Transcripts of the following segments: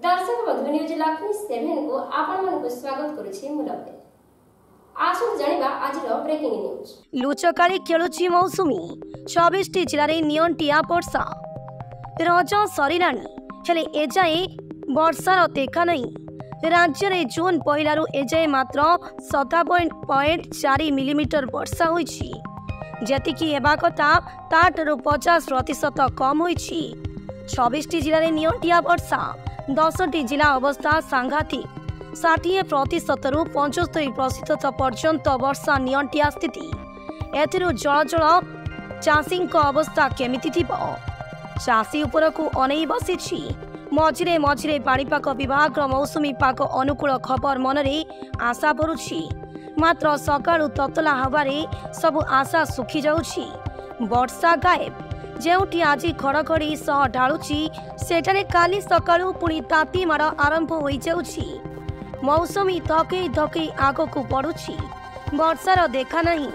दर्शक बंधु न्यूज लक्ष्मी 7 को आपण मन को स्वागत करूछि मुलबे आसु जानिबा आजिर ब्रेकिंग न्यूज। लुचकारी खेलुछि मौसुमी 26 टी जिल्ला रे नियंटिया वर्षा रज सरिलाणी हेले एजाए वर्षार देखा नहीं। राज्य रे जून पहिलारू एजाए मात्र 57.4 मिलीमीटर वर्षा होइछि जेतिकी हेबा कथा ताठरू 50% कम होइछि। 26 टी जिल्ला रे नियंटिया वर्षा 10 टी जिला अवस्था सांघातिक 60% रु 75% पर्यंत वर्षा नियंटिया स्थिति एथिरु जल चाषी अवस्था केमिति थिबो चाषी उपरकू अनै बसिछि। मझिरे मझिरे पाणीपाग विभाग मौसुमी पाग अनुकूल खबर मनरे आशा भरुछि मात्र सकाळु ततला हवारे सबु आशा सुखी जाउछि। वर्षा गायब जेउठी आज घड़घड़ी सह ढालुछि सेठारे काली सकाळु पुणी ताती माड़ आरंभ होई जाउछि। मौसुमी धकई धकई आगकू बढ़ुछि वर्षार देखा नहीं।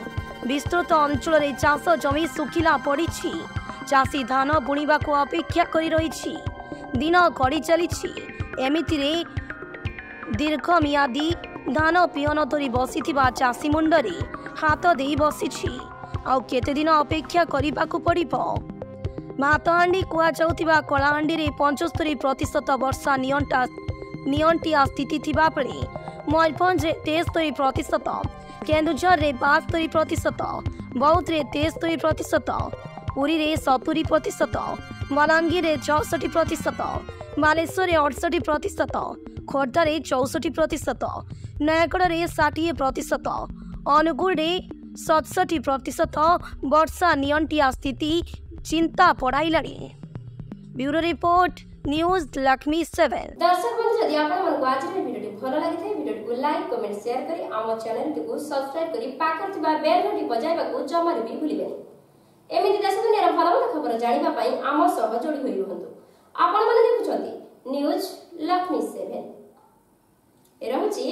विस्तृत अंचल रे चाष जमी सुखिला पड़िछि चाषी धान बुणिबा को अपेक्षा करि रहिछि। दिन गड़ी चलिछि एमितिरे दीर्घमियादी धान पिहन धरी बसिथिबा चाषी मुंडरे हाथ देई बसिछि आउ केते दिन अपेक्षा करिबाकू पड़िबो। भातहांडी कुआ जाउथिबा कलाहांडी रे 75% वर्षा नियंटिया स्थिति थिबा बेले मयूरभंज रे 73%, केन्दुझर रे 72%, बौद्ध रे 73%, पुरी रे 70%, बलांगीर रे 64%, बालेश्वर रे 68%, खोर्धा रे 64%, नयागढ़ रे 60%, अनुगुल रे 67% वर्षा नियंटिया स्थिति चिंता पड़ाइलाणी। Bureau report news Lakshmi 7। दर्शक बंधु जदि आपण मन को आज वीडियो भलो लागि थाय वीडियो को लाइक कमेंट शेयर करी आम चैनल को सब्सक्राइब करी पाकर थिबा बेल घंटी बजाइबा को जमारे भी भूलिबेनी। एमिति देश दुनिया रो भलो खबर जानिबा पई आम सह जोडी होई रहंतु। आपण माने देखुछंती न्यूज लक्ष्मी 7 ए रहउची